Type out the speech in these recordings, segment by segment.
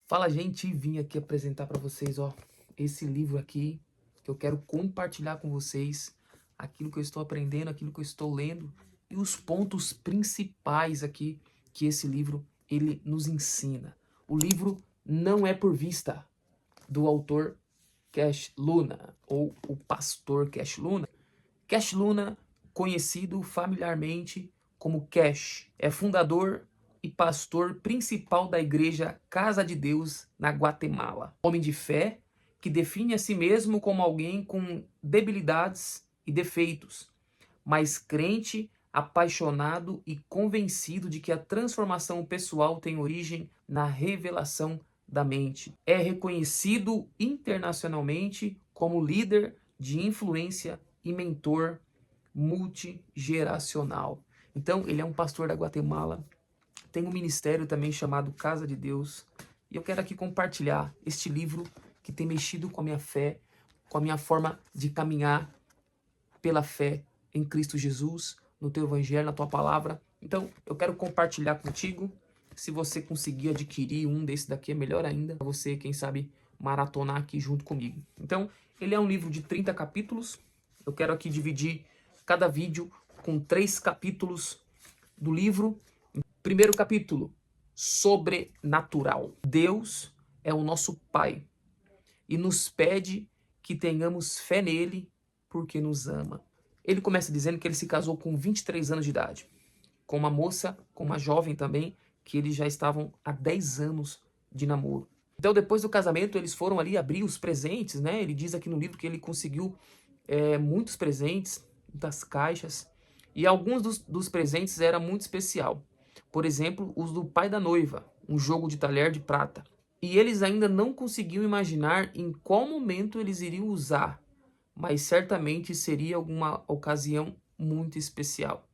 Fala, gente, e vim aqui apresentar para vocês, esse livro aqui que eu quero compartilhar com vocês, aquilo que eu estou aprendendo, aquilo que eu estou lendo e os pontos principais aqui que esse livro ele nos ensina. O livro Não é por Vista, do autor Cash Luna, ou o pastor Cash Luna. Cash Luna, conhecido familiarmente como Cash, é fundador e pastor principal da igreja Casa de Deus na Guatemala. Homem de fé que define a si mesmo como alguém com debilidades e defeitos, mas crente, apaixonado e convencido de que a transformação pessoal tem origem na revelação da mente. É reconhecido internacionalmente como líder de influência e mentor multigeracional. Então, ele é um pastor da Guatemala, tem um ministério também chamado Casa de Deus, e eu quero aqui compartilhar este livro que tem mexido com a minha fé, com a minha forma de caminhar pela fé em Cristo Jesus, no teu evangelho, na tua palavra. Então, eu quero compartilhar contigo. Se você conseguir adquirir um desse daqui, é melhor ainda. Para você, quem sabe, maratonar aqui junto comigo. Então, ele é um livro de 30 capítulos. Eu quero aqui dividir cada vídeo com 3 capítulos do livro. Primeiro capítulo, sobrenatural. Deus é o nosso Pai e nos pede que tenhamos fé nele porque nos ama. Ele começa dizendo que ele se casou com 23 anos de idade, com uma moça, com uma jovem também, que eles já estavam há 10 anos de namoro. Então, depois do casamento, eles foram ali abrir os presentes, né? Ele diz aqui no livro que ele conseguiu muitos presentes, muitas caixas, e alguns dos presentes eram muito especial. Por exemplo, os do pai da noiva, um jogo de talher de prata. E eles ainda não conseguiam imaginar em qual momento eles iriam usar, mas certamente seria alguma ocasião muito especial.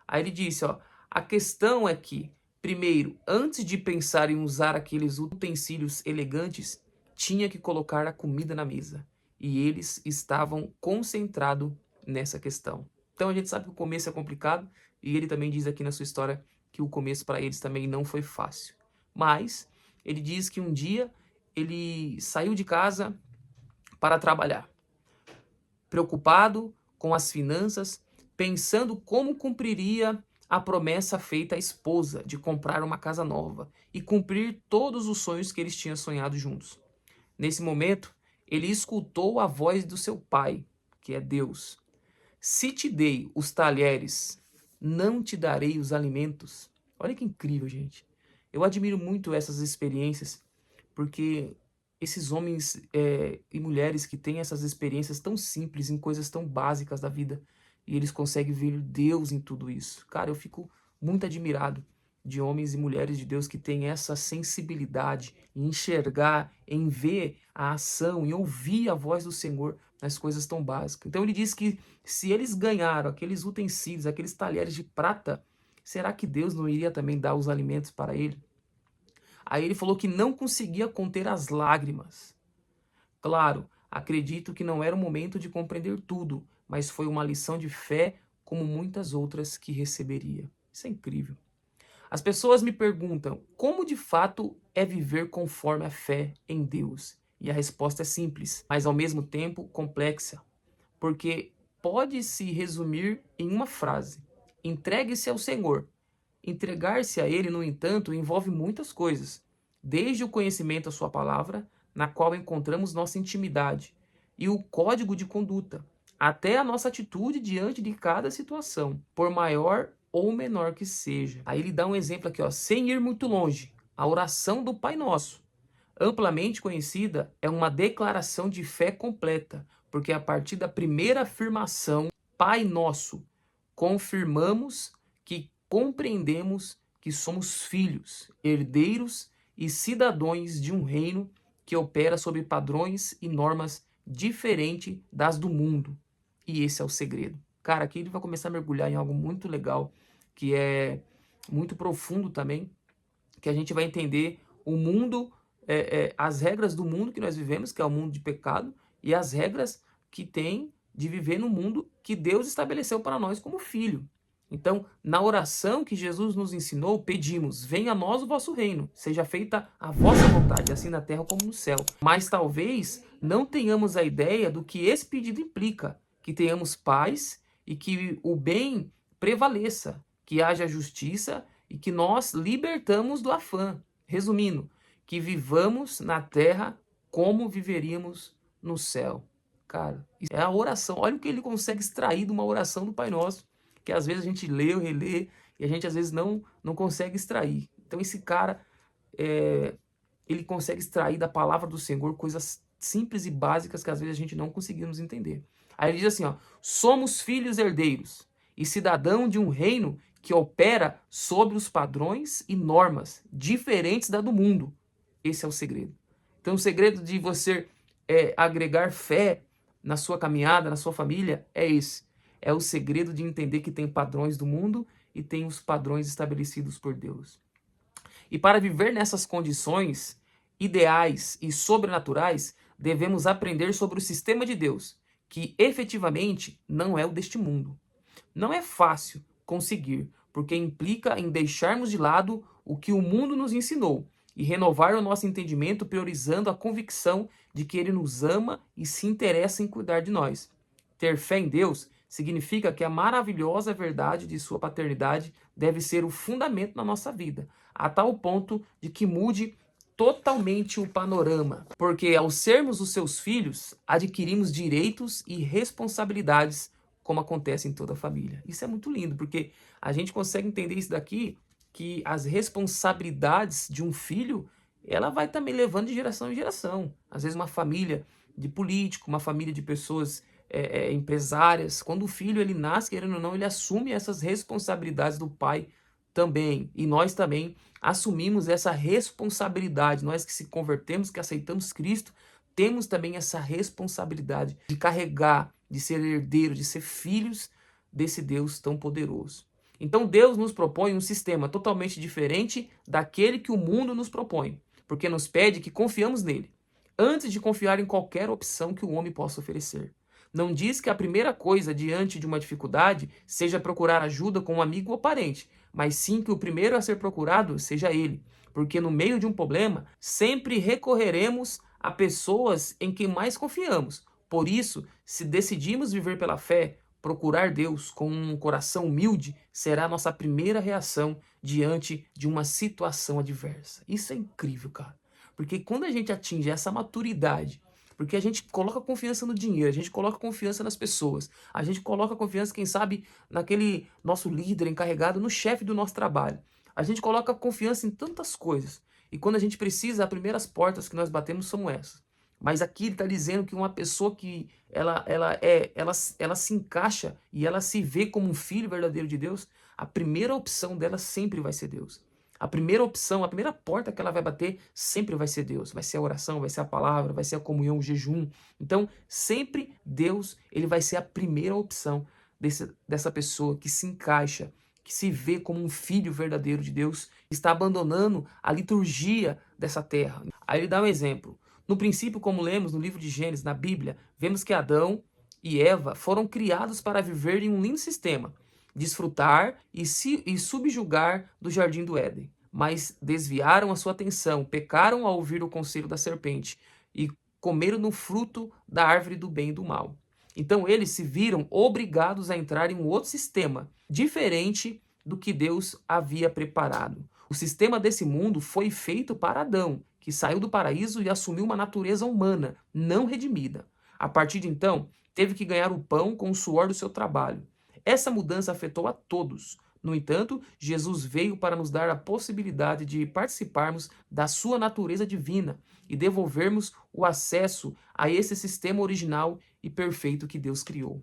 Aí ele disse, a questão é que, primeiro, antes de pensar em usar aqueles utensílios elegantes, tinha que colocar a comida na mesa. E eles estavam concentrados nessa questão. Então a gente sabe que o começo é complicado, e ele também diz aqui na sua história que o começo para eles também não foi fácil. Mas ele diz que um dia ele saiu de casa para trabalhar, preocupado com as finanças, pensando como cumpriria a promessa feita à esposa de comprar uma casa nova e cumprir todos os sonhos que eles tinham sonhado juntos. Nesse momento, ele escutou a voz do seu pai, que é Deus. Se te dei os talheres, não te darei os alimentos. Olha que incrível, gente. Eu admiro muito essas experiências, porque esses homens e mulheres que têm essas experiências tão simples, em coisas tão básicas da vida, e eles conseguem ver Deus em tudo isso. Cara, eu fico muito admirado de homens e mulheres de Deus que têm essa sensibilidade em enxergar, em ver a ação, em ouvir a voz do Senhor nas coisas tão básicas. Então ele diz que se eles ganharam aqueles utensílios, aqueles talheres de prata, será que Deus não iria também dar os alimentos para ele? Aí ele falou que não conseguia conter as lágrimas. Claro, acredito que não era o momento de compreender tudo, mas foi uma lição de fé como muitas outras que receberia. Isso é incrível. As pessoas me perguntam como de fato é viver conforme a fé em Deus. E a resposta é simples, mas ao mesmo tempo complexa, porque pode se resumir em uma frase: entregue-se ao Senhor. Entregar-se a Ele, no entanto, envolve muitas coisas, desde o conhecimento da Sua palavra, na qual encontramos nossa intimidade, e o código de conduta, até a nossa atitude diante de cada situação, por maior ou menor que seja. Aí ele dá um exemplo aqui, sem ir muito longe, a oração do Pai Nosso, amplamente conhecida, é uma declaração de fé completa, porque a partir da primeira afirmação, Pai Nosso, confirmamos que compreendemos que somos filhos, herdeiros e cidadãos de um reino que opera sob padrões e normas diferentes das do mundo. E esse é o segredo. Cara, aqui ele vai começar a mergulhar em algo muito legal, que é muito profundo também, que a gente vai entender o mundo, as regras do mundo que nós vivemos, que é o mundo de pecado, e as regras que tem de viver no mundo que Deus estabeleceu para nós como filho. Então, na oração que Jesus nos ensinou, pedimos: venha a nós o vosso reino, seja feita a vossa vontade, assim na terra como no céu. Mas talvez não tenhamos a ideia do que esse pedido implica, que tenhamos paz e que o bem prevaleça, que haja justiça e que nós libertamos do afã. Resumindo, que vivamos na terra como viveríamos no céu. Cara, é a oração. Olha o que ele consegue extrair de uma oração do Pai Nosso, que às vezes a gente lê ou relê e a gente às vezes não consegue extrair. Então esse cara, ele consegue extrair da palavra do Senhor coisas simples e básicas que às vezes a gente não conseguimos entender. Aí ele diz assim, ó: somos filhos herdeiros e cidadão de um reino que opera sobre os padrões e normas diferentes da do mundo. Esse é o segredo. Então o segredo de você agregar fé na sua caminhada, na sua família, é esse. É o segredo de entender que tem padrões do mundo e tem os padrões estabelecidos por Deus. E para viver nessas condições ideais e sobrenaturais, devemos aprender sobre o sistema de Deus, que efetivamente não é o deste mundo. Não é fácil conseguir, porque implica em deixarmos de lado o que o mundo nos ensinou e renovar o nosso entendimento priorizando a convicção de que Ele nos ama e se interessa em cuidar de nós. Ter fé em Deus significa que a maravilhosa verdade de sua paternidade deve ser o fundamento na nossa vida, a tal ponto de que mude totalmente o panorama, porque ao sermos os seus filhos, adquirimos direitos e responsabilidades, como acontece em toda a família. Isso é muito lindo, porque a gente consegue entender isso daqui, que as responsabilidades de um filho, ela vai também levando de geração em geração. Às vezes uma família de político, uma família de pessoas empresárias, quando o filho ele nasce, querendo ou não, ele assume essas responsabilidades do pai também. E nós também assumimos essa responsabilidade. Nós que se convertemos, que aceitamos Cristo, temos também essa responsabilidade de carregar, de ser herdeiro, de ser filhos desse Deus tão poderoso. Então Deus nos propõe um sistema totalmente diferente daquele que o mundo nos propõe, porque nos pede que confiamos nele, antes de confiar em qualquer opção que o homem possa oferecer. Não diz que a primeira coisa diante de uma dificuldade seja procurar ajuda com um amigo ou parente, mas sim que o primeiro a ser procurado seja ele, porque no meio de um problema sempre recorreremos a pessoas em quem mais confiamos. Por isso, se decidimos viver pela fé, procurar Deus com um coração humilde será a nossa primeira reação diante de uma situação adversa. Isso é incrível, cara. Porque quando a gente atinge essa maturidade, porque a gente coloca confiança no dinheiro, a gente coloca confiança nas pessoas, a gente coloca confiança, quem sabe, naquele nosso líder encarregado, no chefe do nosso trabalho. A gente coloca confiança em tantas coisas. E quando a gente precisa, as primeiras portas que nós batemos são essas. Mas aqui ele está dizendo que uma pessoa que ela se encaixa e ela se vê como um filho verdadeiro de Deus, a primeira opção dela sempre vai ser Deus. A primeira opção, a primeira porta que ela vai bater sempre vai ser Deus. Vai ser a oração, vai ser a palavra, vai ser a comunhão, o jejum. Então, sempre Deus, ele vai ser a primeira opção dessa pessoa que se encaixa, que se vê como um filho verdadeiro de Deus, está abandonando a liturgia dessa terra. Aí ele dá um exemplo. No princípio, como lemos no livro de Gênesis, na Bíblia, vemos que Adão e Eva foram criados para viver em um lindo sistema, desfrutar e subjugar do jardim do Éden. Mas desviaram a sua atenção, pecaram ao ouvir o conselho da serpente e comeram no fruto da árvore do bem e do mal. Então eles se viram obrigados a entrar em um outro sistema, diferente do que Deus havia preparado. O sistema desse mundo foi feito para Adão, que saiu do paraíso e assumiu uma natureza humana, não redimida. A partir de então, teve que ganhar o pão com o suor do seu trabalho. Essa mudança afetou a todos. No entanto, Jesus veio para nos dar a possibilidade de participarmos da sua natureza divina e devolvermos o acesso a esse sistema original e perfeito que Deus criou.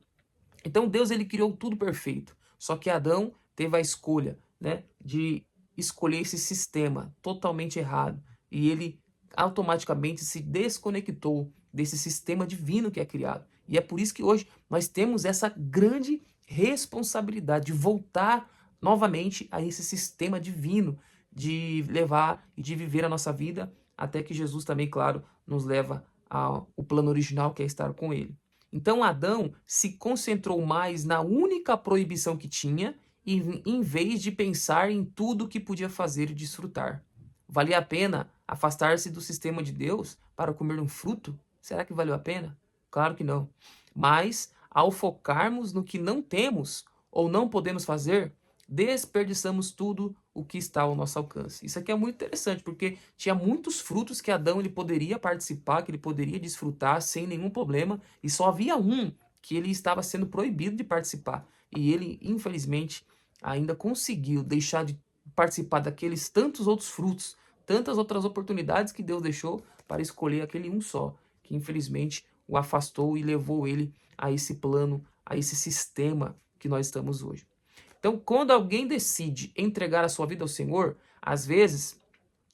Então Deus ele criou tudo perfeito, só que Adão teve a escolha, né, de escolher esse sistema totalmente errado e ele automaticamente se desconectou desse sistema divino que é criado. E é por isso que hoje nós temos essa grande responsabilidade de voltar novamente a esse sistema divino, de levar e de viver a nossa vida até que Jesus também, claro, nos leva ao plano original que é estar com ele. Então Adão se concentrou mais na única proibição que tinha em vez de pensar em tudo que podia fazer e desfrutar. Valia a pena afastar-se do sistema de Deus para comer um fruto? Será que valeu a pena? Claro que não. Mas, ao focarmos no que não temos ou não podemos fazer, desperdiçamos tudo o que está ao nosso alcance. Isso aqui é muito interessante, porque tinha muitos frutos que Adão ele poderia participar, que ele poderia desfrutar sem nenhum problema, e só havia um que ele estava sendo proibido de participar. E ele, infelizmente, ainda conseguiu deixar de participar daqueles tantos outros frutos, tantas outras oportunidades que Deus deixou para escolher aquele um só, que infelizmente o afastou e levou ele a esse plano, a esse sistema que nós estamos hoje. Então, quando alguém decide entregar a sua vida ao Senhor, às vezes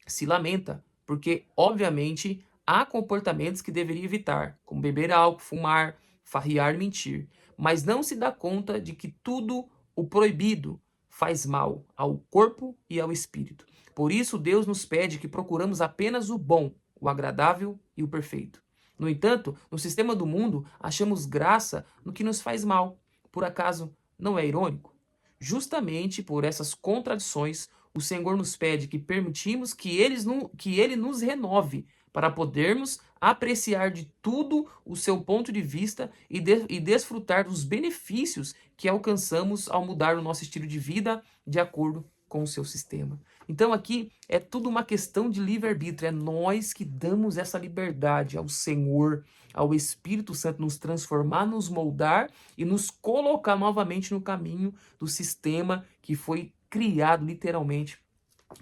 se lamenta, porque, obviamente, há comportamentos que deveria evitar, como beber álcool, fumar, farriar e mentir, mas não se dá conta de que tudo o proibido faz mal ao corpo e ao espírito. Por isso, Deus nos pede que procuramos apenas o bom, o agradável e o perfeito. No entanto, no sistema do mundo, achamos graça no que nos faz mal. Por acaso, não é irônico? Justamente por essas contradições, o Senhor nos pede que permitimos que Ele nos renove para podermos apreciar de tudo o seu ponto de vista e desfrutar dos benefícios que alcançamos ao mudar o nosso estilo de vida de acordo com o seu sistema. Então aqui é tudo uma questão de livre-arbítrio, é nós que damos essa liberdade ao Senhor, ao Espírito Santo nos transformar, nos moldar e nos colocar novamente no caminho do sistema que foi criado literalmente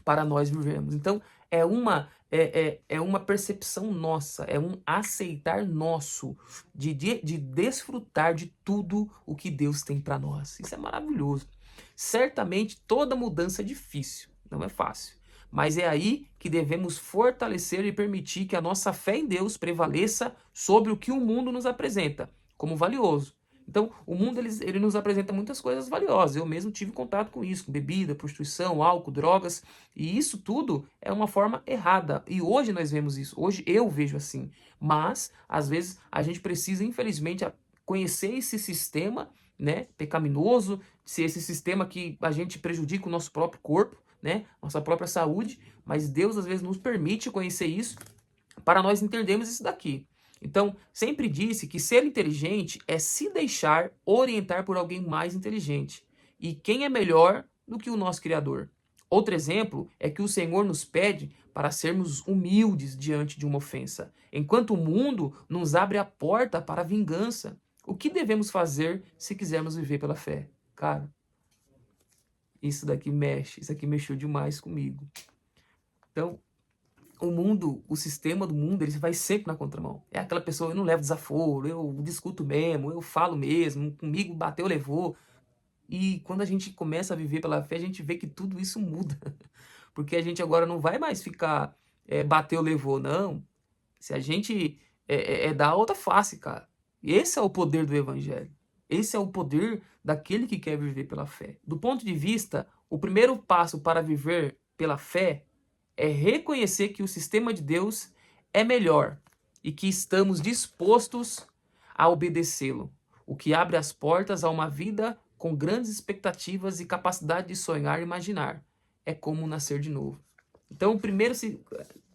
para nós vivermos. Então é uma percepção nossa, é um aceitar nosso de desfrutar de tudo o que Deus tem para nós. Isso é maravilhoso. Certamente toda mudança é difícil, não é fácil. Mas é aí que devemos fortalecer e permitir que a nossa fé em Deus prevaleça sobre o que o mundo nos apresenta como valioso. Então, o mundo ele nos apresenta muitas coisas valiosas. Eu mesmo tive contato com isso, com bebida, prostituição, álcool, drogas. E isso tudo é uma forma errada. E hoje nós vemos isso. Hoje eu vejo assim. Mas, às vezes, a gente precisa, infelizmente, conhecer esse sistema, né, pecaminoso, se esse sistema que a gente prejudica o nosso próprio corpo, né, nossa própria saúde. Mas Deus, às vezes, nos permite conhecer isso para nós entendermos isso daqui. Então, sempre disse que ser inteligente é se deixar orientar por alguém mais inteligente. E quem é melhor do que o nosso Criador? Outro exemplo é que o Senhor nos pede para sermos humildes diante de uma ofensa, enquanto o mundo nos abre a porta para a vingança. O que devemos fazer se quisermos viver pela fé? Cara, isso aqui mexeu demais comigo. Então, o mundo, o sistema do mundo, ele vai sempre na contramão. É aquela pessoa, eu não levo desaforo, eu discuto mesmo, eu falo mesmo, comigo bateu, levou. E quando a gente começa a viver pela fé, a gente vê que tudo isso muda. Porque a gente agora não vai mais ficar bateu, levou, não. Se a gente dar a outra face, cara. Esse é o poder do evangelho. Esse é o poder daquele que quer viver pela fé. Do ponto de vista, o primeiro passo para viver pela fé é reconhecer que o sistema de Deus é melhor e que estamos dispostos a obedecê-lo, o que abre as portas a uma vida com grandes expectativas e capacidade de sonhar e imaginar. É como nascer de novo. Então, primeiro,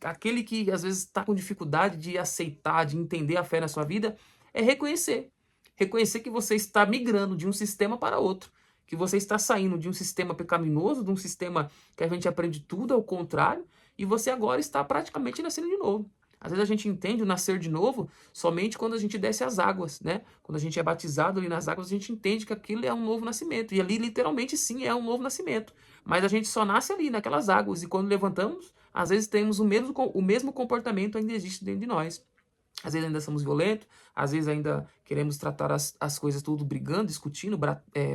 aquele que às vezes está com dificuldade de aceitar, de entender a fé na sua vida, é reconhecer. Reconhecer que você está migrando de um sistema para outro, que você está saindo de um sistema pecaminoso, de um sistema que a gente aprende tudo ao contrário, e você agora está praticamente nascendo de novo. Às vezes a gente entende o nascer de novo somente quando a gente desce as águas, né? Quando a gente é batizado ali nas águas, a gente entende que aquilo é um novo nascimento. E ali, literalmente, sim, é um novo nascimento. Mas a gente só nasce ali, naquelas águas. E quando levantamos, às vezes temos o mesmo comportamento ainda existe dentro de nós. Às vezes ainda somos violentos, às vezes ainda queremos tratar as coisas tudo brigando, discutindo,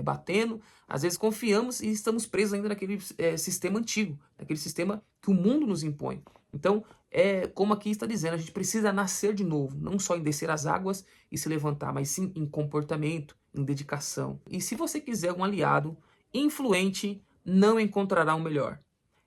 batendo. Às vezes confiamos e estamos presos ainda naquele sistema antigo, naquele sistema que o mundo nos impõe. Então, como aqui está dizendo, a gente precisa nascer de novo, não só em descer as águas e se levantar, mas sim em comportamento, em dedicação. E se você quiser um aliado influente, não encontrará um melhor.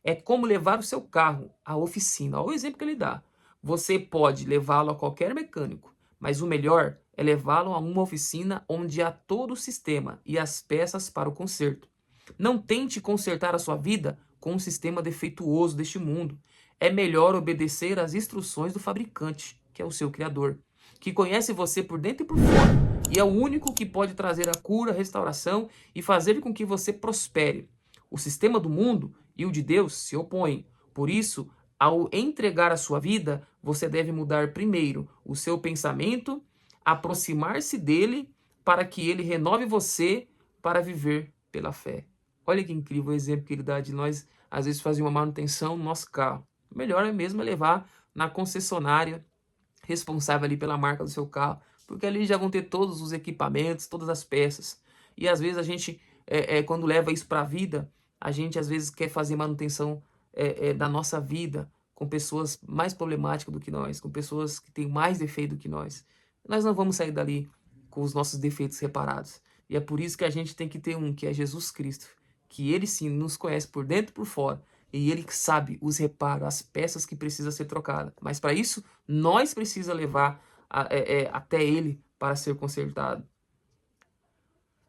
É como levar o seu carro à oficina. Olha o exemplo que ele dá. Você pode levá-lo a qualquer mecânico, mas o melhor é levá-lo a uma oficina onde há todo o sistema e as peças para o conserto. Não tente consertar a sua vida com um sistema defeituoso deste mundo. É melhor obedecer às instruções do fabricante, que é o seu Criador, que conhece você por dentro e por fora, e é o único que pode trazer a cura, a restauração e fazer com que você prospere. O sistema do mundo e o de Deus se opõem. Por isso, ao entregar a sua vida, você deve mudar primeiro o seu pensamento, aproximar-se dele para que ele renove você para viver pela fé. Olha que incrível o exemplo que ele dá de nós, às vezes, fazer uma manutenção no nosso carro. O melhor é mesmo levar na concessionária responsável ali pela marca do seu carro, porque ali já vão ter todos os equipamentos, todas as peças. E às vezes a gente, quando leva isso para a vida, a gente às vezes quer fazer manutenção da nossa vida com pessoas mais problemáticas do que nós, com pessoas que têm mais defeito do que nós. Nós não vamos sair dali com os nossos defeitos reparados. E é por isso que a gente tem que ter um, que é Jesus Cristo, que ele sim nos conhece por dentro e por fora, e ele sabe os reparos, as peças que precisam ser trocadas. Mas para isso, nós precisamos levar até ele para ser consertado.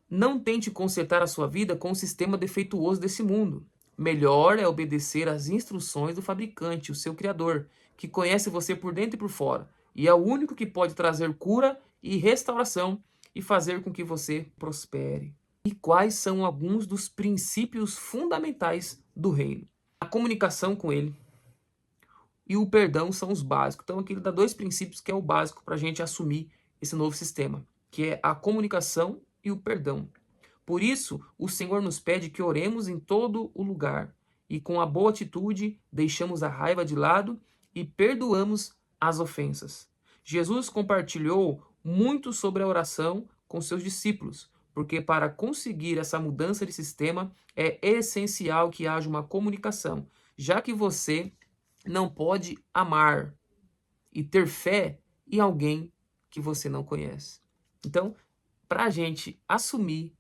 Não tente consertar a sua vida com o sistema defeituoso desse mundo. Melhor é obedecer às instruções do fabricante, o seu Criador, que conhece você por dentro e por fora, e é o único que pode trazer cura e restauração e fazer com que você prospere. E quais são alguns dos princípios fundamentais do reino? A comunicação com ele e o perdão são os básicos. Então aqui ele dá dois princípios que é o básico para a gente assumir esse novo sistema, que é a comunicação e o perdão. Por isso, o Senhor nos pede que oremos em todo o lugar e com a boa atitude deixamos a raiva de lado e perdoamos as ofensas. Jesus compartilhou muito sobre a oração com seus discípulos, porque para conseguir essa mudança de sistema é essencial que haja uma comunicação, já que você não pode amar e ter fé em alguém que você não conhece. Então, para a gente assumir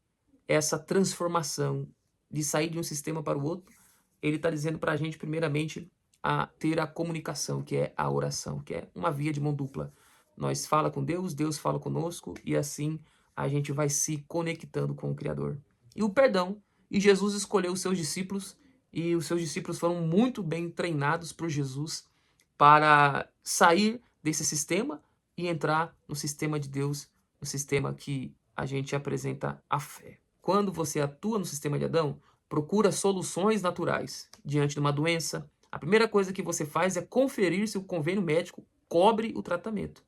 essa transformação de sair de um sistema para o outro, ele está dizendo para a gente, primeiramente, a ter a comunicação, que é a oração, que é uma via de mão dupla. Nós fala com Deus, Deus fala conosco, e assim a gente vai se conectando com o Criador. E o perdão. E Jesus escolheu os seus discípulos, e os seus discípulos foram muito bem treinados por Jesus para sair desse sistema e entrar no sistema de Deus, no sistema que a gente apresenta a fé. Quando você atua no sistema de Adão, procura soluções naturais diante de uma doença. A primeira coisa que você faz é conferir se o convênio médico cobre o tratamento.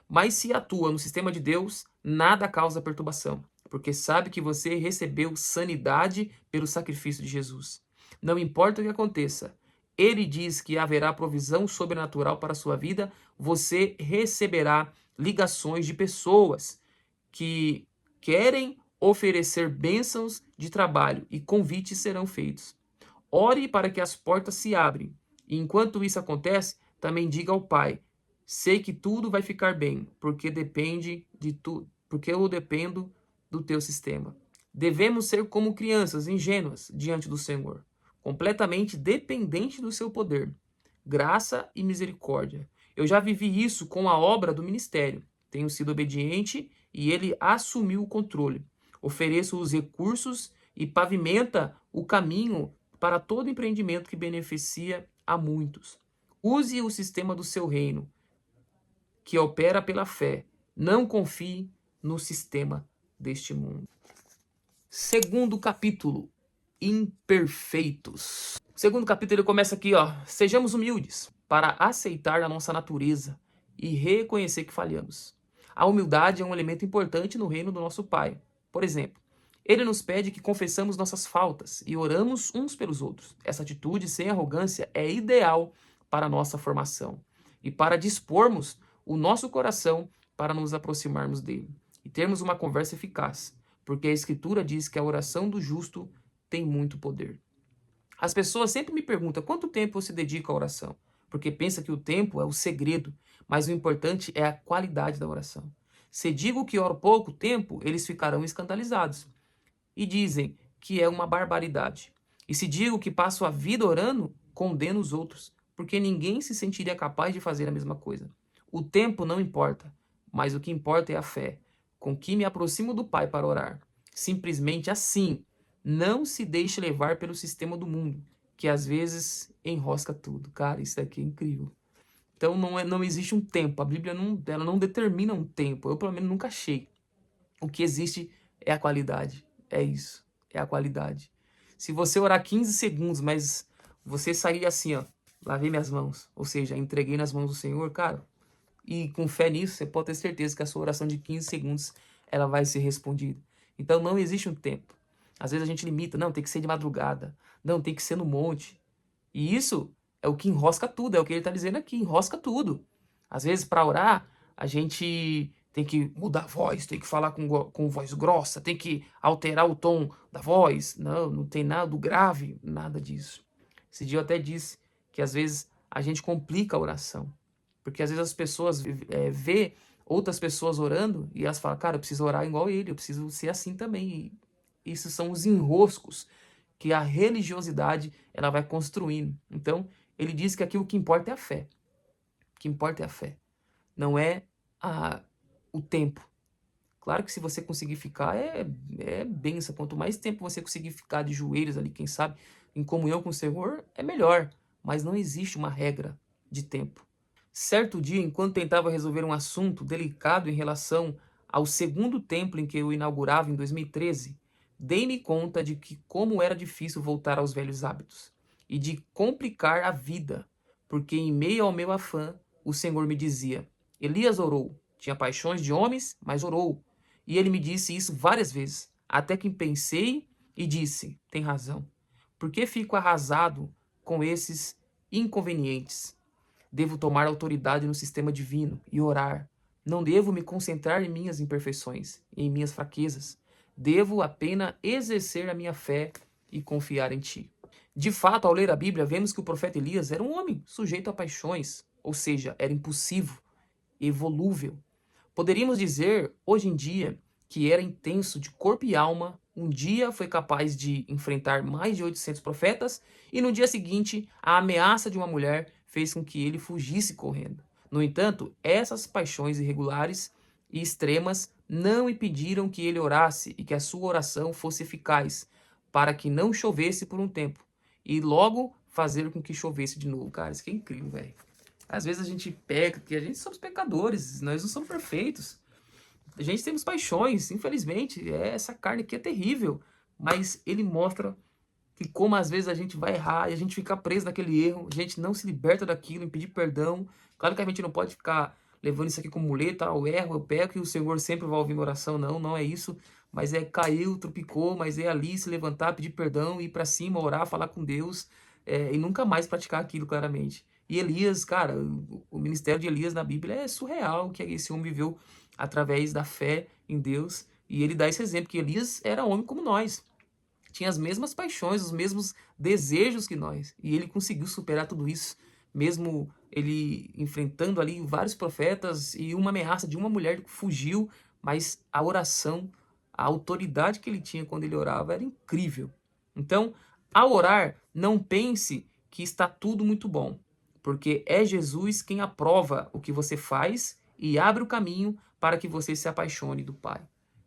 Mas se atua no sistema de Deus, nada causa perturbação, porque sabe que você recebeu sanidade pelo sacrifício de Jesus. Não importa o que aconteça, ele diz que haverá provisão sobrenatural para a sua vida, você receberá ligações de pessoas que querem oferecer bênçãos de trabalho e convites serão feitos. Ore para que as portas se abrem. E enquanto isso acontece, também diga ao Pai: sei que tudo vai ficar bem, porque depende de porque eu dependo do teu sistema. Devemos ser como crianças ingênuas diante do Senhor, completamente dependente do seu poder, graça e misericórdia. Eu já vivi isso com a obra do ministério. Tenho sido obediente e ele assumiu o controle. Ofereço os recursos e pavimenta o caminho para todo empreendimento que beneficia a muitos. Use o sistema do seu reino, que opera pela fé. Não confie no sistema deste mundo. Segundo capítulo, imperfeitos. O segundo capítulo ele começa aqui, ó. Sejamos humildes para aceitar a nossa natureza e reconhecer que falhamos. A humildade é um elemento importante no reino do nosso Pai. Por exemplo, ele nos pede que confessamos nossas faltas e oramos uns pelos outros. Essa atitude sem arrogância é ideal para a nossa formação e para dispormos o nosso coração para nos aproximarmos dele e termos uma conversa eficaz, porque a Escritura diz que a oração do justo tem muito poder. As pessoas sempre me perguntam quanto tempo você dedica à oração, porque pensa que o tempo é o segredo, mas o importante é a qualidade da oração. Se digo que oro pouco tempo, eles ficarão escandalizados e dizem que é uma barbaridade. E se digo que passo a vida orando, condeno os outros, porque ninguém se sentiria capaz de fazer a mesma coisa. O tempo não importa, mas o que importa é a fé, com que me aproximo do Pai para orar. Simplesmente assim, Não se deixe levar pelo sistema do mundo, que às vezes enrosca tudo. Cara, isso daqui é incrível. Então não existe um tempo. A Bíblia ela não determina um tempo. Eu, pelo menos, nunca achei. O que existe é a qualidade. É isso. É a qualidade. Se você orar 15 segundos, mas você sair assim, ó, lavei minhas mãos, ou seja, entreguei nas mãos do Senhor, cara, e com fé nisso, você pode ter certeza que a sua oração de 15 segundos, ela vai ser respondida. Então não existe um tempo. Às vezes a gente limita, não, tem que ser de madrugada, não, tem que ser no monte. E isso é o que enrosca tudo, é o que ele está dizendo aqui, enrosca tudo. Às vezes, para orar, a gente tem que mudar a voz, tem que falar com voz grossa, tem que alterar o tom da voz. Não, não tem nada do grave, nada disso. Esse dia eu até disse que às vezes a gente complica a oração. Porque às vezes as pessoas vê outras pessoas orando e elas falam, cara, eu preciso orar igual ele, eu preciso ser assim também. E isso são os enroscos que a religiosidade ela vai construindo. Então, ele diz que aquilo que importa é a fé. O que importa é a fé. Não é o tempo. Claro que se você conseguir ficar, é benção. Quanto mais tempo você conseguir ficar de joelhos ali, quem sabe, em comunhão com o Senhor, é melhor. Mas não existe uma regra de tempo. Certo dia, enquanto tentava resolver um assunto delicado em relação ao segundo templo em que eu inaugurava em 2013, dei-me conta de que como era difícil voltar aos velhos hábitos e de complicar a vida, porque em meio ao meu afã, o Senhor me dizia: Elias orou, tinha paixões de homens, mas orou. E ele me disse isso várias vezes, até que pensei e disse: tem razão. Por que fico arrasado com esses inconvenientes? Devo tomar autoridade no sistema divino e orar. Não devo me concentrar em minhas imperfeições, em minhas fraquezas. Devo apenas exercer a minha fé e confiar em ti. De fato, ao ler a Bíblia, vemos que o profeta Elias era um homem sujeito a paixões, ou seja, era impulsivo, volúvel. Poderíamos dizer, hoje em dia, que era intenso de corpo e alma. Um dia foi capaz de enfrentar mais de 800 profetas e no dia seguinte a ameaça de uma mulher fez com que ele fugisse correndo. No entanto, essas paixões irregulares e extremas não impediram que ele orasse e que a sua oração fosse eficaz, para que não chovesse por um tempo e logo fazer com que chovesse de novo. Cara, isso que é incrível, velho. Às vezes a gente peca, porque a gente somos pecadores, nós não somos perfeitos. A gente temos paixões, infelizmente, essa carne aqui é terrível, mas ele mostra que como às vezes a gente vai errar e a gente fica preso naquele erro, a gente não se liberta daquilo, em pedir perdão. Claro que a gente não pode ficar levando isso aqui como muleta, eu erro, eu peco e o Senhor sempre vai ouvir minha oração. Não, não é isso. Mas é caiu, tropicou, mas é ali se levantar, pedir perdão, ir para cima, orar, falar com Deus e nunca mais praticar aquilo claramente. E Elias, cara, o ministério de Elias na Bíblia é surreal, que esse homem viveu através da fé em Deus. E ele dá esse exemplo, que Elias era homem como nós. Tinha as mesmas paixões, os mesmos desejos que nós. E ele conseguiu superar tudo isso, mesmo ele enfrentando ali vários profetas e uma ameaça de uma mulher que fugiu, mas a oração, a autoridade que ele tinha quando ele orava era incrível. Então, ao orar, não pense que está tudo muito bom, porque é Jesus quem aprova o que você faz e abre o caminho para que você se apaixone do Pai.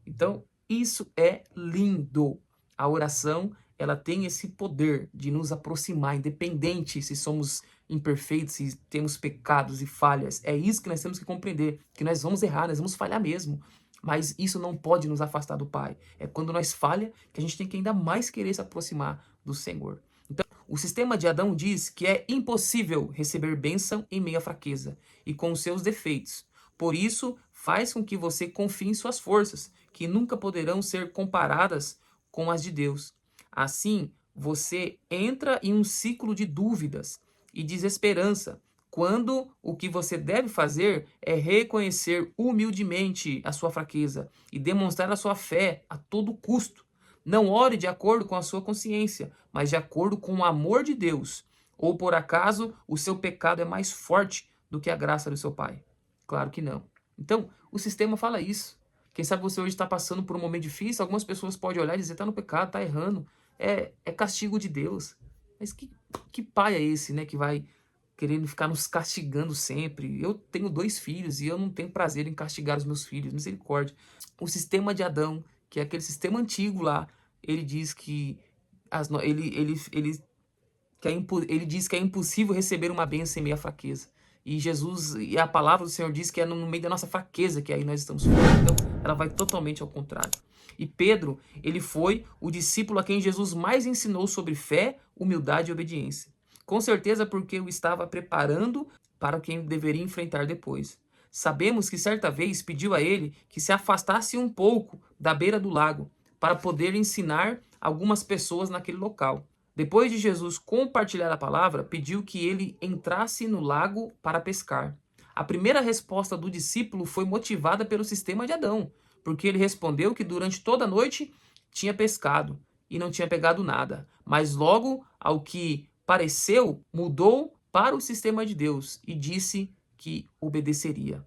Então, isso é lindo. A oração, ela tem esse poder de nos aproximar, independente se somos imperfeitos, se temos pecados e falhas. É isso que nós temos que compreender, que nós vamos errar, nós vamos falhar mesmo. Mas isso não pode nos afastar do Pai. É quando nós falha que a gente tem que ainda mais querer se aproximar do Senhor. Então, o sistema de Adão diz que é impossível receber bênção em meio à fraqueza e com os seus defeitos. Por isso, faz com que você confie em suas forças, que nunca poderão ser comparadas com as de Deus. Assim, você entra em um ciclo de dúvidas e desesperança, quando o que você deve fazer é reconhecer humildemente a sua fraqueza e demonstrar a sua fé a todo custo. Não ore de acordo com a sua consciência, mas de acordo com o amor de Deus. Ou por acaso o seu pecado é mais forte do que a graça do seu Pai? Claro que não. Então, o sistema fala isso. Quem sabe você hoje está passando por um momento difícil, algumas pessoas podem olhar e dizer, está no pecado, está errando, é castigo de Deus. Mas que pai é esse, né, que vai querendo ficar nos castigando sempre? Eu tenho 2 filhos e eu não tenho prazer em castigar os meus filhos, misericórdia. O sistema de Adão, que é aquele sistema antigo lá, ele diz que ele diz que é impossível receber uma bênção em meio à fraqueza. E Jesus, e a palavra do Senhor diz que é no meio da nossa fraqueza que aí nós estamos fortes. Então, ela vai totalmente ao contrário. E Pedro, ele foi o discípulo a quem Jesus mais ensinou sobre fé, humildade e obediência. Com certeza porque o estava preparando para quem deveria enfrentar depois. Sabemos que certa vez pediu a ele que se afastasse um pouco da beira do lago para poder ensinar algumas pessoas naquele local. Depois de Jesus compartilhar a palavra, pediu que ele entrasse no lago para pescar. A primeira resposta do discípulo foi motivada pelo sistema de Adão, porque ele respondeu que durante toda a noite tinha pescado e não tinha pegado nada. Mas logo, ao que pareceu, mudou para o sistema de Deus e disse que obedeceria.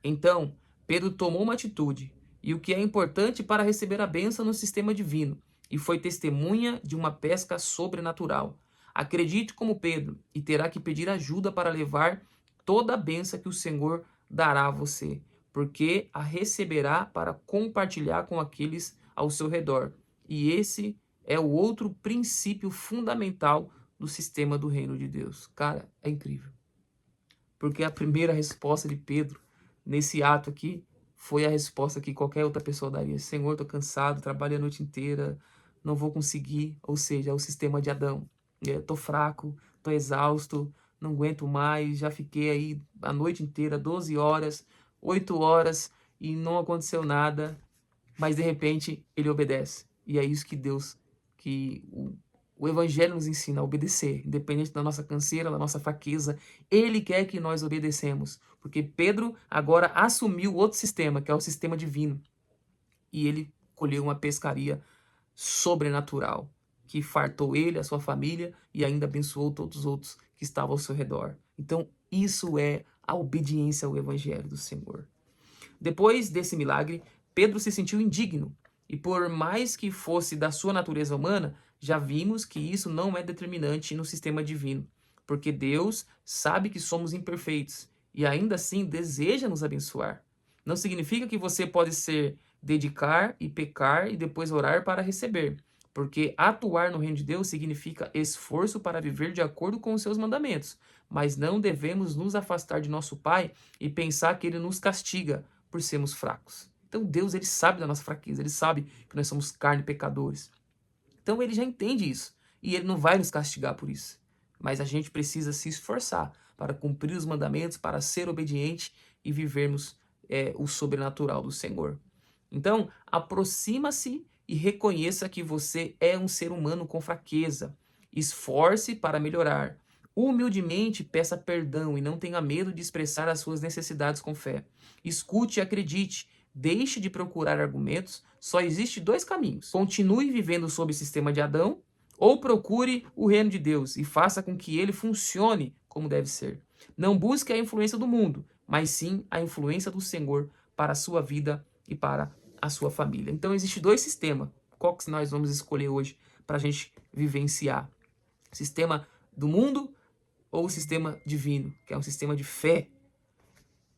Então, Pedro tomou uma atitude, e o que é importante para receber a bênção no sistema divino, e foi testemunha de uma pesca sobrenatural. Acredite como Pedro, e terá que pedir ajuda para levar toda a bênção que o Senhor dará a você, porque a receberá para compartilhar com aqueles ao seu redor. E esse é o outro princípio fundamental do sistema do reino de Deus. Cara, é incrível. Porque a primeira resposta de Pedro nesse ato aqui foi a resposta que qualquer outra pessoa daria. Senhor, estou cansado, trabalhei a noite inteira, não vou conseguir. Ou seja, é o sistema de Adão. Estou fraco, estou exausto, não aguento mais, já fiquei aí a noite inteira, 12 horas, 8 horas e não aconteceu nada. Mas de repente ele obedece. E é isso que Deus, o Evangelho nos ensina a obedecer, independente da nossa canseira, da nossa fraqueza. Ele quer que nós obedecemos, porque Pedro agora assumiu outro sistema, que é o sistema divino. E ele colheu uma pescaria sobrenatural, que fartou ele, a sua família, e ainda abençoou todos os outros que estavam ao seu redor. Então, isso é a obediência ao Evangelho do Senhor. Depois desse milagre, Pedro se sentiu indigno, e por mais que fosse da sua natureza humana, já vimos que isso não é determinante no sistema divino, porque Deus sabe que somos imperfeitos e ainda assim deseja nos abençoar. Não significa que você pode se dedicar e pecar e depois orar para receber, porque atuar no reino de Deus significa esforço para viver de acordo com os seus mandamentos, mas não devemos nos afastar de nosso Pai e pensar que Ele nos castiga por sermos fracos. Então Deus, ele sabe da nossa fraqueza, ele sabe que nós somos carne e pecadores. Então ele já entende isso e ele não vai nos castigar por isso. Mas a gente precisa se esforçar para cumprir os mandamentos, para ser obediente e vivermos o sobrenatural do Senhor. Então, aproxima-se e reconheça que você é um ser humano com fraqueza. Esforce para melhorar. Humildemente peça perdão e não tenha medo de expressar as suas necessidades com fé. Escute e acredite. Deixe de procurar argumentos. Só existe dois caminhos. Continue vivendo sob o sistema de Adão ou procure o reino de Deus e faça com que ele funcione como deve ser. Não busque a influência do mundo, mas sim a influência do Senhor para a sua vida e para a sua família. Então, existem dois sistemas. Qual que nós vamos escolher hoje para a gente vivenciar? Sistema do mundo ou o sistema divino, que é um sistema de fé?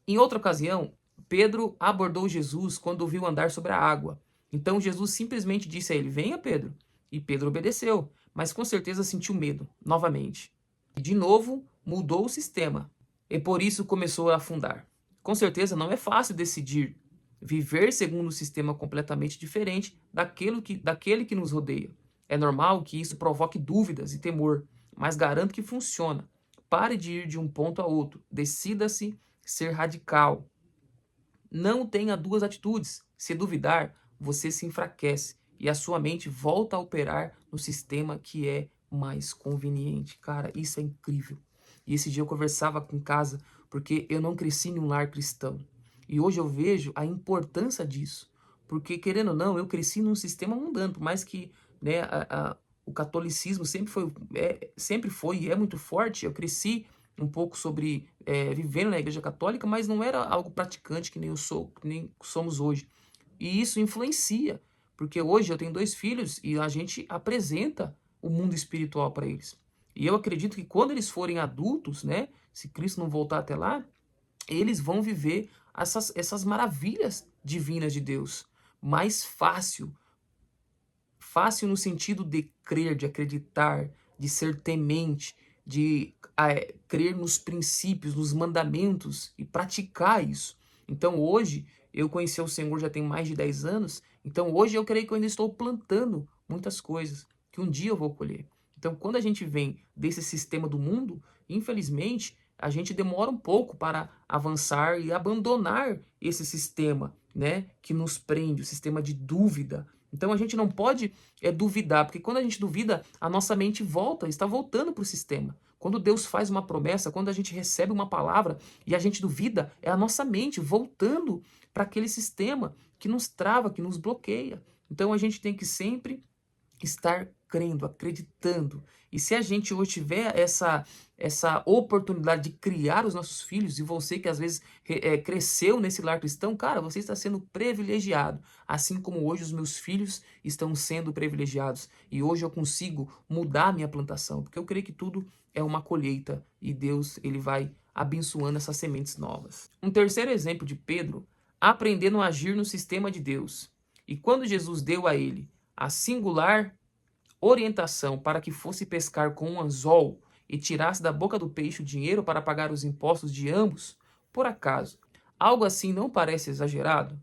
Em outra ocasião, Pedro abordou Jesus quando o viu andar sobre a água. Então Jesus simplesmente disse a ele: venha, Pedro. E Pedro obedeceu, mas com certeza sentiu medo, novamente. E de novo mudou o sistema. E por isso começou a afundar. Com certeza não é fácil decidir viver segundo um sistema completamente diferente daquele que nos rodeia. É normal que isso provoque dúvidas e temor, mas garanto que funciona. Pare de ir de um ponto a outro. Decida-se ser radical. Não tenha duas atitudes. Se duvidar, você se enfraquece e a sua mente volta a operar no sistema que é mais conveniente. Cara, isso é incrível. E esse dia eu conversava com casa porque eu não cresci em um lar cristão. E hoje eu vejo a importância disso. Porque, querendo ou não, eu cresci num sistema mundano, por mais que né, o catolicismo sempre foi e é muito forte. Eu cresci um pouco sobre vivendo na igreja católica, mas não era algo praticante que nem eu sou, que nem somos hoje. E isso influencia, porque hoje eu tenho 2 filhos e a gente apresenta o mundo espiritual para eles. E eu acredito que quando eles forem adultos, né, se Cristo não voltar até lá, eles vão viver essas maravilhas divinas de Deus mais fácil fácil no sentido de crer, de acreditar, de ser temente, de crer nos princípios, nos mandamentos e praticar isso. Então hoje, eu conheci o Senhor já tem mais de 10 anos, então hoje eu creio que eu ainda estou plantando muitas coisas, que um dia eu vou colher. Então quando a gente vem desse sistema do mundo, infelizmente, a gente demora um pouco para avançar e abandonar esse sistema, né, que nos prende, o sistema de dúvida. Então a gente não pode duvidar, porque quando a gente duvida, a nossa mente volta, está voltando para o sistema. Quando Deus faz uma promessa, quando a gente recebe uma palavra e a gente duvida, é a nossa mente voltando para aquele sistema que nos trava, que nos bloqueia. Então a gente tem que sempre estar crendo, acreditando. E se a gente hoje tiver essa oportunidade de criar os nossos filhos, e você que às vezes cresceu nesse lar cristão, cara, você está sendo privilegiado, assim como hoje os meus filhos estão sendo privilegiados. E hoje eu consigo mudar a minha plantação, porque eu creio que tudo é uma colheita e Deus ele vai abençoando essas sementes novas. Um terceiro exemplo de Pedro, aprendendo a agir no sistema de Deus. E quando Jesus deu a ele a singular orientação para que fosse pescar com um anzol e tirasse da boca do peixe o dinheiro para pagar os impostos de ambos, por acaso, algo assim não parece exagerado?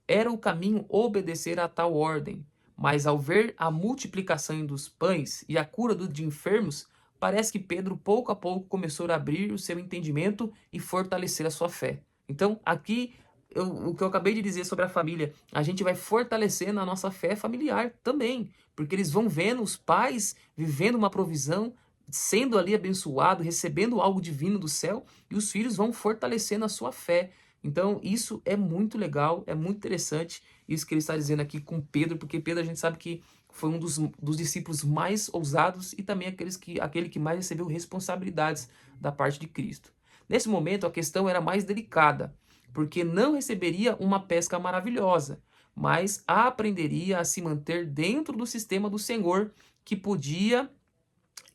Era o caminho obedecer a tal ordem, mas ao ver a multiplicação dos pães e a cura de enfermos, parece que Pedro pouco a pouco começou a abrir o seu entendimento e fortalecer a sua fé. Então, aqui o que eu acabei de dizer sobre a família, a gente vai fortalecendo a nossa fé familiar também, porque eles vão vendo os pais vivendo uma provisão, sendo ali abençoado, recebendo algo divino do céu, e os filhos vão fortalecendo a sua fé. Então, isso é muito legal, é muito interessante, isso que ele está dizendo aqui com Pedro, porque Pedro a gente sabe que foi um dos discípulos mais ousados e também aquele que mais recebeu responsabilidades da parte de Cristo. Nesse momento, a questão era mais delicada, porque não receberia uma pesca maravilhosa, mas aprenderia a se manter dentro do sistema do Senhor, que pedia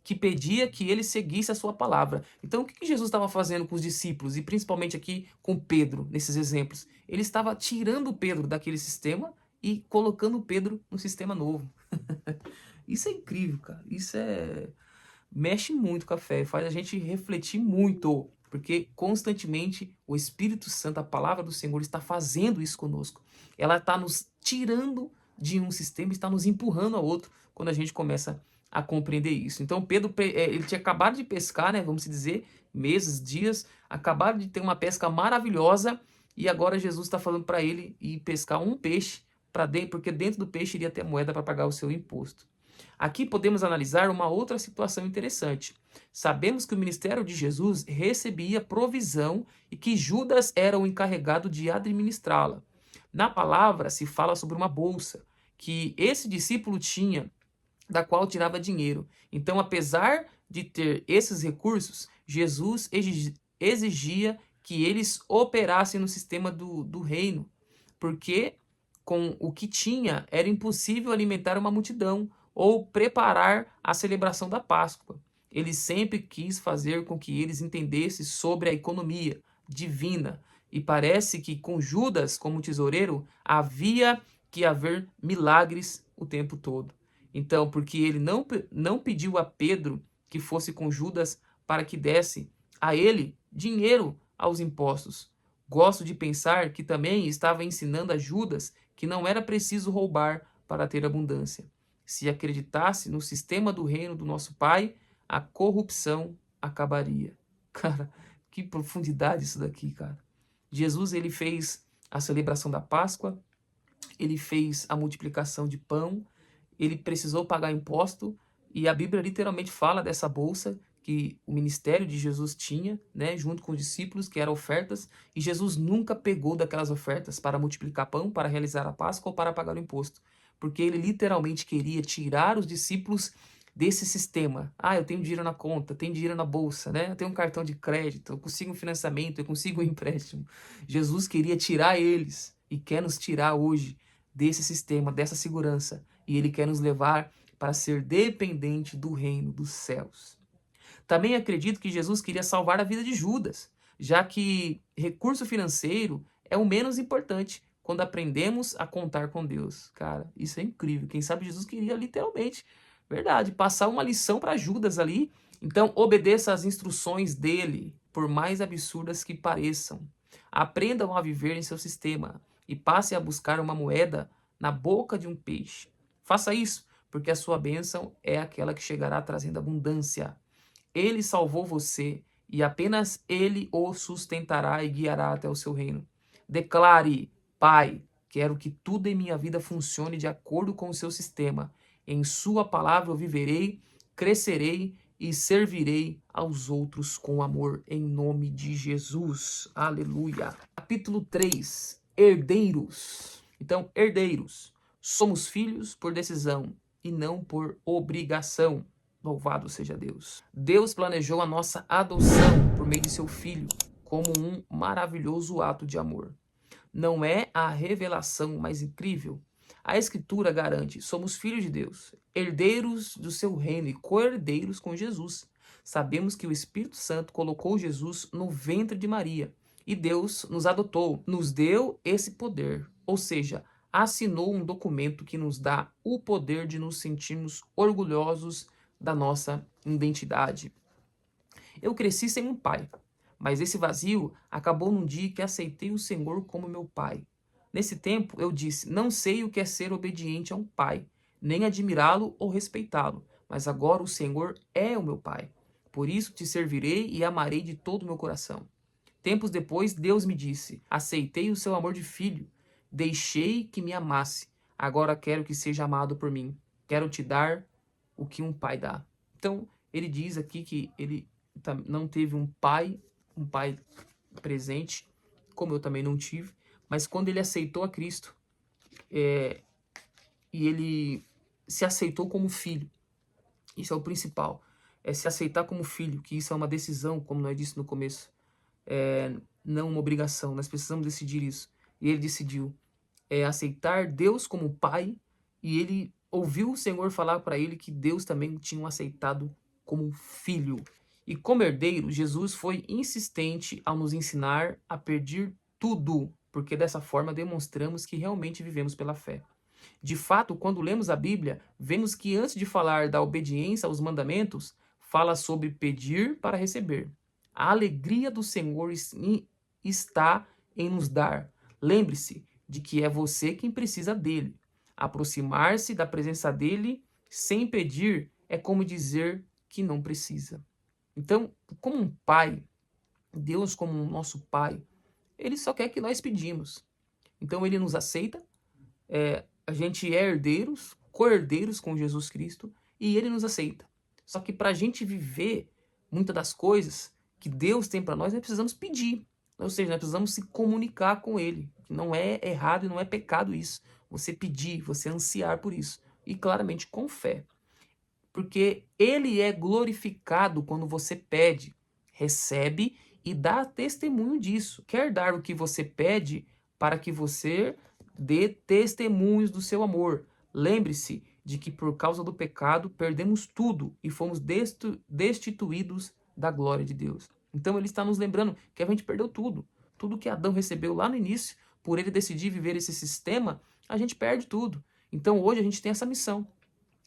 que ele seguisse a sua palavra. Então, o que Jesus estava fazendo com os discípulos, e principalmente aqui com Pedro, nesses exemplos? Ele estava tirando Pedro daquele sistema e colocando Pedro no sistema novo. Isso é incrível, cara. Mexe muito com a fé, faz a gente refletir muito, porque constantemente o Espírito Santo, a palavra do Senhor, está fazendo isso conosco. Ela está nos tirando de um sistema, está nos empurrando a outro, quando a gente começa a compreender isso. Então Pedro, ele tinha acabado de pescar, né, vamos dizer, meses, dias, acabaram de ter uma pesca maravilhosa, e agora Jesus está falando para ele ir pescar um peixe, porque dentro do peixe iria ter moeda para pagar o seu imposto. Aqui podemos analisar uma outra situação interessante. Sabemos que o ministério de Jesus recebia provisão e que Judas era o encarregado de administrá-la. Na palavra se fala sobre uma bolsa que esse discípulo tinha, da qual tirava dinheiro. Então, apesar de ter esses recursos, Jesus exigia que eles operassem no sistema do reino, porque com o que tinha era impossível alimentar uma multidão ou preparar a celebração da Páscoa. Ele sempre quis fazer com que eles entendessem sobre a economia divina, e parece que com Judas como tesoureiro havia que haver milagres o tempo todo. Então, porque ele não pediu a Pedro que fosse com Judas para que desse a ele dinheiro aos impostos. Gosto de pensar que também estava ensinando a Judas que não era preciso roubar para ter abundância. Se acreditasse no sistema do reino do nosso Pai, a corrupção acabaria. Cara, que profundidade isso daqui, cara. Jesus, ele fez a celebração da Páscoa, ele fez a multiplicação de pão, ele precisou pagar imposto, e a Bíblia literalmente fala dessa bolsa que o ministério de Jesus tinha, né, junto com os discípulos, que eram ofertas, e Jesus nunca pegou daquelas ofertas para multiplicar pão, para realizar a Páscoa ou para pagar o imposto, porque ele literalmente queria tirar os discípulos desse sistema. Ah, eu tenho dinheiro na conta, tenho dinheiro na bolsa, né? Eu tenho um cartão de crédito, eu consigo um financiamento, eu consigo um empréstimo. Jesus queria tirar eles e quer nos tirar hoje desse sistema, dessa segurança, e ele quer nos levar para ser dependente do reino dos céus. Também acredito que Jesus queria salvar a vida de Judas, já que recurso financeiro é o menos importante quando aprendemos a contar com Deus. Cara, isso é incrível. Quem sabe Jesus queria literalmente, verdade, passar uma lição para Judas ali. Então, obedeça às instruções dele, por mais absurdas que pareçam. Aprendam a viver em seu sistema e passe a buscar uma moeda na boca de um peixe. Faça isso, porque a sua bênção é aquela que chegará trazendo abundância. Ele salvou você e apenas Ele o sustentará e guiará até o seu reino. Declare: Pai, quero que tudo em minha vida funcione de acordo com o seu sistema. Em sua palavra eu viverei, crescerei e servirei aos outros com amor, em nome de Jesus. Aleluia. Capítulo 3. Herdeiros. Então, herdeiros. Somos filhos por decisão e não por obrigação. Louvado seja Deus. Deus planejou a nossa adoção por meio de seu Filho como um maravilhoso ato de amor. Não é a revelação mais incrível? A Escritura garante: somos filhos de Deus, herdeiros do seu reino e co-herdeiros com Jesus. Sabemos que o Espírito Santo colocou Jesus no ventre de Maria e Deus nos adotou, nos deu esse poder, ou seja, assinou um documento que nos dá o poder de nos sentirmos orgulhosos da nossa identidade. Eu cresci sem um pai, mas esse vazio acabou num dia que aceitei o Senhor como meu pai. Nesse tempo eu disse: não sei o que é ser obediente a um pai, nem admirá-lo ou respeitá-lo, mas agora o Senhor é o meu pai. Por isso te servirei e amarei de todo o meu coração. Tempos depois, Deus me disse: aceitei o seu amor de filho, deixei que me amasse. Agora quero que seja amado por mim. Quero te dar o que um pai dá. Então, ele diz aqui que ele não teve um pai presente, como eu também não tive, mas quando ele aceitou a Cristo, e ele se aceitou como filho, isso é o principal, é se aceitar como filho, que isso é uma decisão, como nós disse no começo, não uma obrigação, nós precisamos decidir isso, e ele decidiu aceitar Deus como pai, e ele ouviu o Senhor falar para ele que Deus também tinha o aceitado como filho. E como herdeiro, Jesus foi insistente ao nos ensinar a pedir tudo, porque dessa forma demonstramos que realmente vivemos pela fé. De fato, quando lemos a Bíblia, vemos que antes de falar da obediência aos mandamentos, fala sobre pedir para receber. A alegria do Senhor está em nos dar. Lembre-se de que é você quem precisa dele. Aproximar-se da presença dele sem pedir é como dizer que não precisa. Então, como um pai, Deus como um nosso pai, ele só quer que nós pedimos. Então ele nos aceita, a gente é herdeiros, co-herdeiros com Jesus Cristo, e ele nos aceita. Só que para a gente viver muitas das coisas que Deus tem para nós precisamos pedir. Ou seja, nós precisamos se comunicar com ele. Não é errado e não é pecado isso. Você pedir, você ansiar por isso. E claramente com fé. Porque ele é glorificado quando você pede, recebe e dá testemunho disso. Quer dar o que você pede para que você dê testemunhos do seu amor. Lembre-se de que por causa do pecado perdemos tudo e fomos destituídos da glória de Deus. Então ele está nos lembrando que a gente perdeu tudo. Tudo que Adão recebeu lá no início, por ele decidir viver esse sistema, a gente perde tudo. Então hoje a gente tem essa missão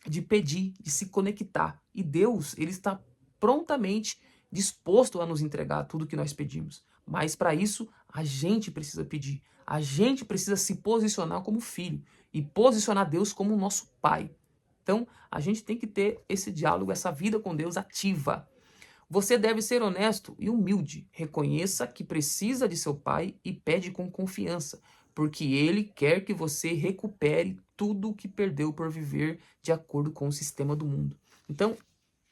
de pedir, de se conectar. E Deus, ele está prontamente disposto a nos entregar tudo que nós pedimos. Mas para isso, a gente precisa pedir. A gente precisa se posicionar como filho e posicionar Deus como o nosso pai. Então, a gente tem que ter esse diálogo, essa vida com Deus ativa. Você deve ser honesto e humilde. Reconheça que precisa de seu pai e pede com confiança, porque ele quer que você recupere tudo o que perdeu por viver de acordo com o sistema do mundo. Então,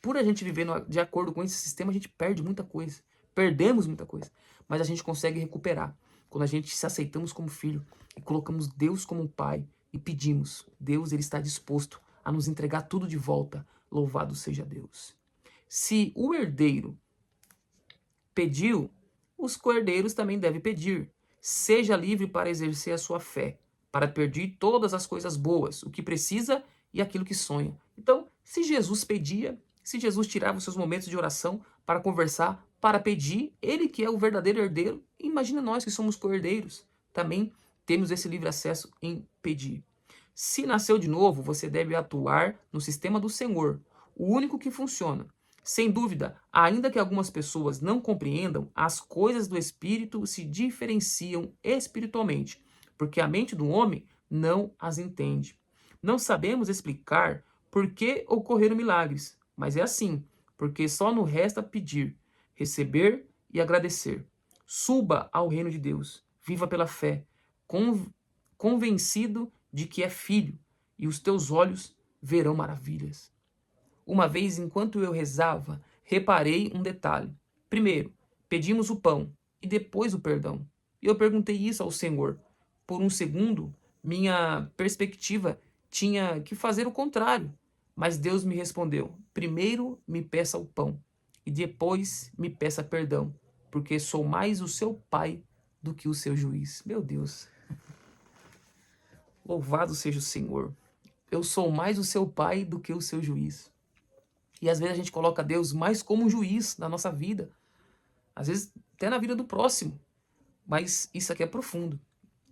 por a gente viver de acordo com esse sistema, a gente perde muita coisa. Perdemos muita coisa, mas a gente consegue recuperar. Quando a gente se aceitamos como filho e colocamos Deus como pai e pedimos, Deus ele está disposto a nos entregar tudo de volta. Louvado seja Deus. Se o herdeiro pediu, os co-herdeiros também devem pedir. Seja livre para exercer a sua fé, para pedir todas as coisas boas, o que precisa e aquilo que sonha. Então, se Jesus pedia, se Jesus tirava os seus momentos de oração para conversar, para pedir, ele que é o verdadeiro herdeiro, imagina nós que somos co-herdeiros, também temos esse livre acesso em pedir. Se nasceu de novo, você deve atuar no sistema do Senhor, o único que funciona. Sem dúvida, ainda que algumas pessoas não compreendam, as coisas do Espírito se diferenciam espiritualmente, porque a mente do homem não as entende. Não sabemos explicar por que ocorreram milagres, mas é assim, porque só nos resta pedir, receber e agradecer. Suba ao reino de Deus, viva pela fé, convencido de que é filho, e os teus olhos verão maravilhas. Uma vez, enquanto eu rezava, reparei um detalhe. Primeiro, pedimos o pão e depois o perdão. E eu perguntei isso ao Senhor. Por um segundo, minha perspectiva tinha que fazer o contrário. Mas Deus me respondeu: primeiro me peça o pão e depois me peça perdão, porque sou mais o seu pai do que o seu juiz. Meu Deus. Louvado seja o Senhor. Eu sou mais o seu pai do que o seu juiz. E às vezes a gente coloca Deus mais como um juiz na nossa vida. Às vezes até na vida do próximo. Mas isso aqui é profundo.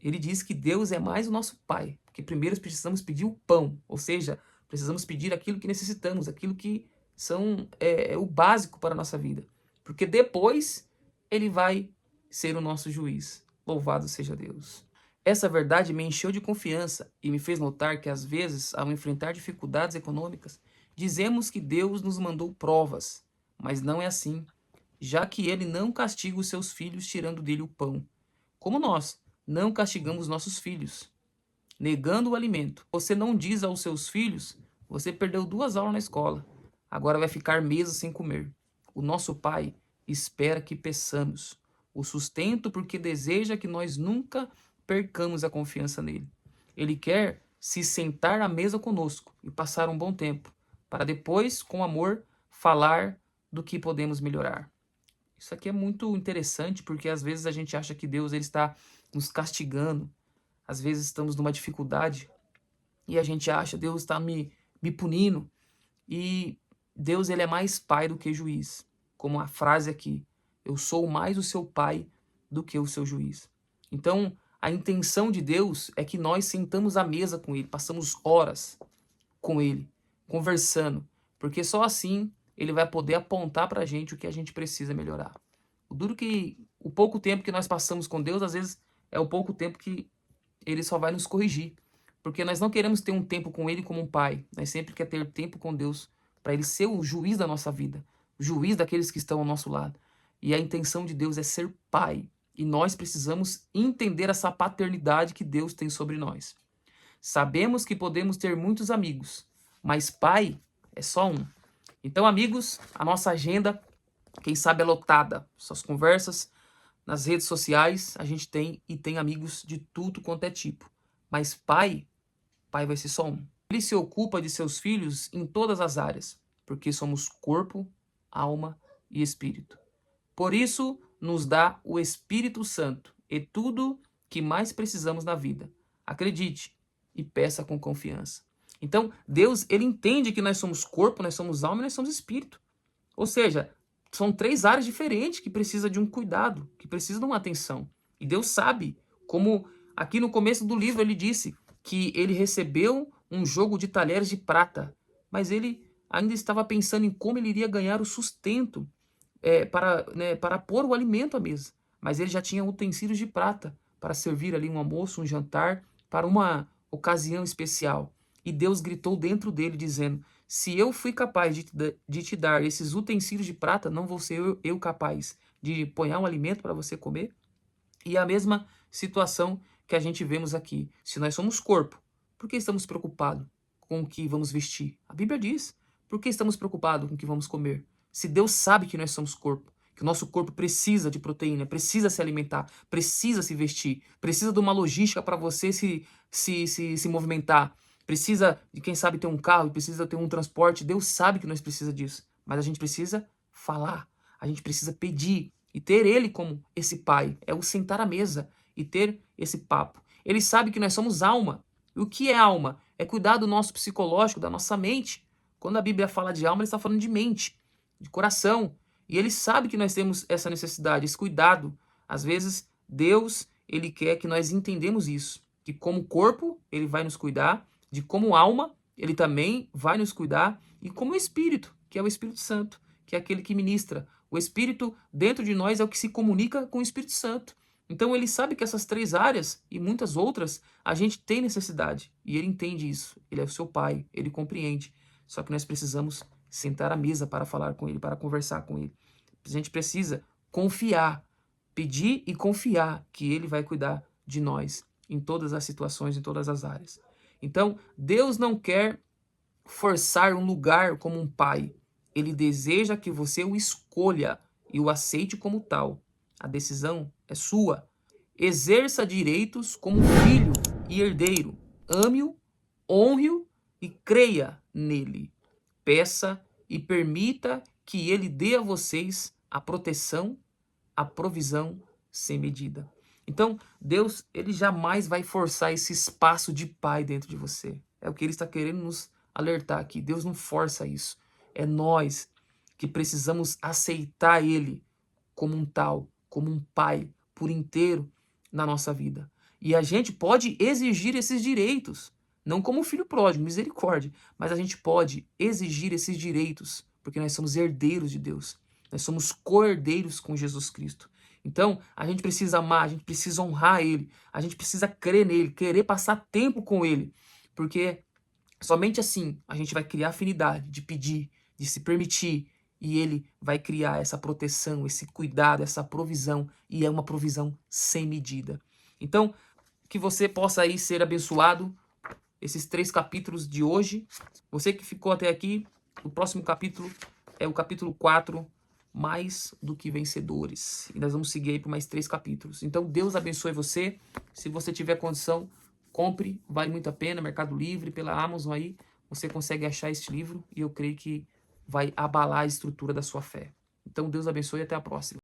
Ele diz que Deus é mais o nosso pai. Porque primeiro precisamos pedir o pão. Ou seja, precisamos pedir aquilo que necessitamos. Aquilo que é o básico para a nossa vida. Porque depois ele vai ser o nosso juiz. Louvado seja Deus. Essa verdade me encheu de confiança e me fez notar que às vezes, ao enfrentar dificuldades econômicas, dizemos que Deus nos mandou provas, mas não é assim, já que ele não castiga os seus filhos tirando dele o pão, como nós não castigamos nossos filhos, negando o alimento. Você não diz aos seus filhos: você perdeu 2 aulas na escola, agora vai ficar meses sem comer. O nosso Pai espera que peçamos o sustento porque deseja que nós nunca percamos a confiança nele. Ele quer se sentar à mesa conosco e passar um bom tempo, para depois, com amor, falar do que podemos melhorar. Isso aqui é muito interessante, porque às vezes a gente acha que Deus ele está nos castigando. Às vezes estamos numa dificuldade e a gente acha que Deus está me punindo. E Deus ele é mais pai do que juiz. Como a frase aqui: eu sou mais o seu pai do que o seu juiz. Então, a intenção de Deus é que nós sentamos à mesa com ele, passamos horas com ele, conversando, porque só assim ele vai poder apontar para a gente o que a gente precisa melhorar. O duro que o pouco tempo que nós passamos com Deus, às vezes é o pouco tempo que ele só vai nos corrigir, porque nós não queremos ter um tempo com ele como um pai, nós sempre queremos ter tempo com Deus para ele ser o juiz da nossa vida, o juiz daqueles que estão ao nosso lado. E a intenção de Deus é ser pai. E nós precisamos entender essa paternidade que Deus tem sobre nós. Sabemos que podemos ter muitos amigos, mas pai é só um. Então, amigos, a nossa agenda, quem sabe, é lotada. Suas conversas nas redes sociais, a gente tem amigos de tudo quanto é tipo. Mas pai vai ser só um. Ele se ocupa de seus filhos em todas as áreas, porque somos corpo, alma e espírito. Por isso, nos dá o Espírito Santo e tudo que mais precisamos na vida. Acredite e peça com confiança. Então, Deus, ele entende que nós somos corpo, nós somos alma e nós somos espírito. Ou seja, são 3 áreas diferentes que precisam de um cuidado, que precisam de uma atenção. E Deus sabe, como aqui no começo do livro ele disse que ele recebeu um jogo de talheres de prata, mas ele ainda estava pensando em como ele iria ganhar o sustento para pôr o alimento à mesa. Mas ele já tinha utensílios de prata para servir ali um almoço, um jantar, para uma ocasião especial. E Deus gritou dentro dele, dizendo: se eu fui capaz de te dar esses utensílios de prata, não vou ser eu capaz de pôr um alimento para você comer? E a mesma situação que a gente vemos aqui. Se nós somos corpo, por que estamos preocupados com o que vamos vestir? A Bíblia diz: por que estamos preocupados com o que vamos comer? Se Deus sabe que nós somos corpo, que o nosso corpo precisa de proteína, precisa se alimentar, precisa se vestir, precisa de uma logística para você se movimentar, precisa de, quem sabe, ter um carro, precisa ter um transporte. Deus sabe que nós precisamos disso, mas a gente precisa falar, a gente precisa pedir e ter Ele como esse pai. É o sentar à mesa e ter esse papo. Ele sabe que nós somos alma. E o que é alma? É cuidar do nosso psicológico, da nossa mente. Quando a Bíblia fala de alma, ele está falando de mente, de coração. E ele sabe que nós temos essa necessidade, esse cuidado. Às vezes, Deus, ele quer que nós entendamos isso, que como corpo, ele vai nos cuidar, de como alma, ele também vai nos cuidar, e como espírito, que é o Espírito Santo, que é aquele que ministra. O Espírito dentro de nós é o que se comunica com o Espírito Santo. Então ele sabe que essas 3 áreas e muitas outras a gente tem necessidade. E ele entende isso. Ele é o seu pai, ele compreende. Só que nós precisamos sentar à mesa para falar com ele, para conversar com ele. A gente precisa confiar, pedir e confiar que ele vai cuidar de nós em todas as situações, em todas as áreas. Então, Deus não quer forçar um lugar como um pai. Ele deseja que você o escolha e o aceite como tal. A decisão é sua. Exerça direitos como filho e herdeiro. Ame-o, honre-o e creia nele. Peça e permita que ele dê a vocês a proteção, a provisão sem medida. Então, Deus, ele jamais vai forçar esse espaço de pai dentro de você. É o que ele está querendo nos alertar aqui. Deus não força isso. É nós que precisamos aceitar ele como um tal, como um pai por inteiro na nossa vida. E a gente pode exigir esses direitos, não como filho pródigo, misericórdia, mas a gente pode exigir esses direitos, porque nós somos herdeiros de Deus. Nós somos co-herdeiros com Jesus Cristo. Então, a gente precisa amar, a gente precisa honrar ele, a gente precisa crer nele, querer passar tempo com ele, porque somente assim a gente vai criar afinidade de pedir, de se permitir, e ele vai criar essa proteção, esse cuidado, essa provisão, e é uma provisão sem medida. Então, que você possa aí ser abençoado, esses 3 capítulos de hoje. Você que ficou até aqui, o próximo capítulo é o capítulo 4, mais do que vencedores. E nós vamos seguir aí por mais 3 capítulos. Então, Deus abençoe você. Se você tiver condição, compre, vale muito a pena, Mercado Livre, pela Amazon aí, você consegue achar este livro e eu creio que vai abalar a estrutura da sua fé. Então, Deus abençoe e até a próxima.